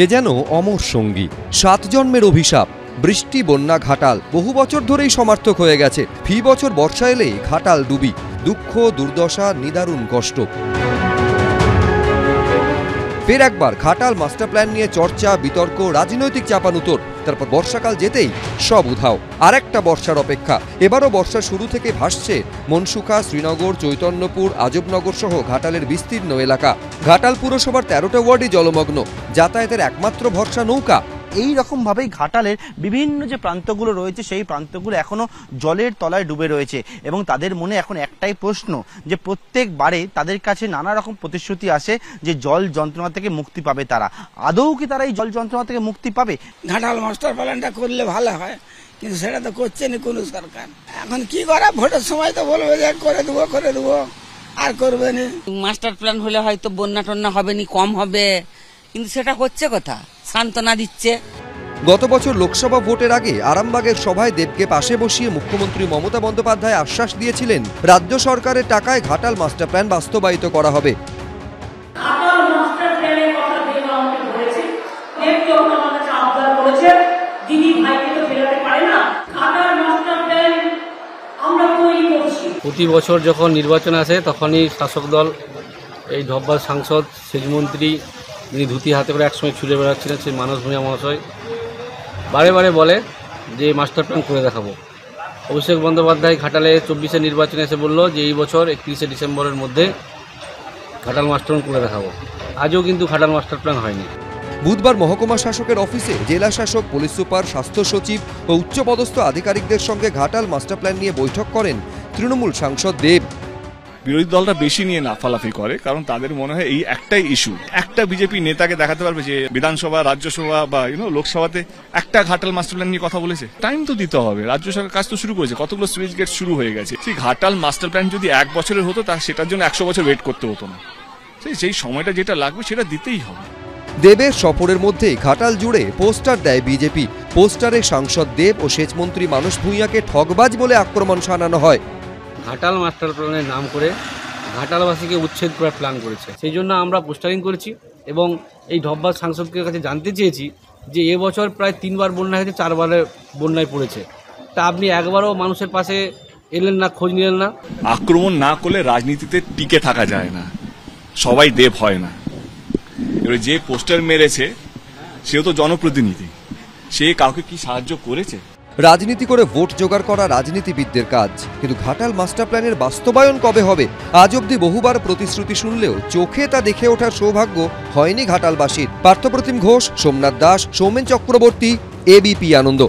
এ যেন অমর সঙ্গী, 7 জন্মের অভিশাপ। বৃষ্টি বন্যা ঘাটাল বহু বছর ধরেই সমার্থক হয়ে গেছে। ফি বছর বর্ষা এলেই ঘাটাল ডুবি, দুঃখ দুর্দশা নিদারুণ কষ্ট। ফের একবার ঘাটাল মাস্টার প্ল্যান নিয়ে চর্চা, বিতর্ক, রাজনৈতিক চাপানুতোর। তারপর বর্ষাকাল যেতেই সব উধাও। আর একটা বর্ষার অপেক্ষা। এবারও বর্ষা শুরু থেকে ভাসছে মনসুখা, শ্রীনগর, চৈতন্যপুর, আজবনগর সহ ঘাটালের বিস্তীর্ণ এলাকা। ঘাটাল পুরসভার 13টা ওয়ার্ডই জলমগ্ন। যাতায়াতের একমাত্র ভরসা নৌকা। এই রকম ভাবেই ঘাটালের বিভিন্ন যে প্রান্তগুলো রয়েছে সেই প্রান্তগুলো এখনো জলের তলায় ডুবে রয়েছে এবং তাদের মনে এখন একটাই প্রশ্ন যে প্রত্যেকবারে তাদের কাছে নানা রকম প্রতিশ্রুতি আসে যে জল যন্ত্রণা থেকে মুক্তি পাবে তারা। আদৌ কি তারা এই জল যন্ত্রণা থেকে মুক্তি পাবে? ঘাটাল মাস্টার প্ল্যানটা করলে ভালো হয়, কিন্তু সেটা তো করছে না কোনো সরকার। এখন কি করা, ভোটের সময় তো বলবে যে করে দেবো আর করবে না। মাস্টার প্ল্যান হলে হয়তো বন্যা টন্যা হবে নি, কম হবে, কিন্তু সেটা করছে কথা, সান্ত্বনা দিচ্ছে। গত বছর লোকসভা ভোটের আগে আরামবাগের সভায় দেবকে পাশে বসিয়ে মুখ্যমন্ত্রী মমতা বন্দ্যোপাধ্যায় আশ্বাস দিয়েছিলেন রাজ্য সরকারের টাকায় ঘাটাল মাস্টার প্ল্যান বাস্তবায়িত করা হবে। প্রতি বছর যখন নির্বাচন আসে তখনই শাসক দল এই ধব্বাল সাংসদ সেচমন্ত্রী যিনি ধুতি হাতে করে একসময় ছুটে বেড়াচ্ছিলেন সেই মানস ভূঁইয়া মহাশয় বারে বারে বলে যে মাস্টার প্ল্যান করে দেখাবো। অভিষেক বন্দ্যোপাধ্যায় ঘাটালে 24-এর নির্বাচনে এসে বলল যে এই বছর 31শে ডিসেম্বরের মধ্যে ঘাটাল মাস্টার প্ল্যান করে দেখাবো। আজও কিন্তু ঘাটাল মাস্টার প্ল্যান হয়নি। বুধবার মহকুমা শাসকের অফিসে জেলা শাসক, পুলিশ সুপার, স্বাস্থ্য সচিব ও উচ্চপদস্থ আধিকারিকদের সঙ্গে ঘাটাল মাস্টার প্ল্যান নিয়ে বৈঠক করেন তৃণমূল সাংসদ দেব। বিরোধী দলটা বেশি নিয়ে লাফালাফি করে, কারণ তাদের মনে হয় এই একটাই ইস্যু। একটা বিজেপি নেতাকে দেখাতে পারবে যে বিধানসভা, রাজ্যসভা বা লোকসভাতে একটা ঘাটাল মাস্টার প্ল্যান নিয়ে কথা বলেছে। টাইম তো দিতে হবে, রাজ্য সরকার কাজ তো শুরু করেছে, কতগুলো সুইচ গেট শুরু হয়ে গেছে। সেই ঘাটাল মাস্টার প্ল্যান যদি 1 বছরের হতো তা সেটার জন্য 100 বছর ওয়েট করতে হতো না। সেই সময়টা যেটা লাগবে সেটা দিতেই হবে। দেবের সফরের মধ্যে ঘাটাল জুড়ে পোস্টার দেয় বিজেপি। পোস্টারে সাংসদ দেব ও সেচমন্ত্রী মানস ভূঁইয়াকে ঠগবাজ বলে আক্রমণ শানানো হয়। ঘাটাল মাস্টার প্ল্যানের নাম করে ঘাটালবাসীকে উচ্ছেদ করার প্ল্যান করেছে। সেই জন্য আমরা পোস্টারিং করেছি এবং এই ধব্বাল সাংসদকে কাছে জানতে চেয়েছি যে এবছর প্রায় 3বার বন্যা হয়েছে, 4বারে বন্যায় পড়েছে, তা আপনি একবারও মানুষের পাশে এলেন না, খোঁজ নিলেন না। আক্রমণ না করলে রাজনীতিতে টিকে থাকা যায় না, সবাই দেব হয় না। এবারে যে পোস্টার মেরেছে সেও তো জনপ্রতিনিধি, সে কাউকে কি সাহায্য করেছে? রাজনীতি করে ভোট জোগাড় করা রাজনীতিবিদদের কাজ, কিন্তু ঘাটাল মাস্টার প্ল্যানের বাস্তবায়ন কবে হবে? আজ অব্দি বহুবার প্রতিশ্রুতি শুনলেও চোখে তা দেখে ওঠার সৌভাগ্য হয়নি ঘাটালবাসীর। পার্থপ্রতিম ঘোষ, সোমনাথ দাস, সৌমেন চক্রবর্তী, এবিপি আনন্দ।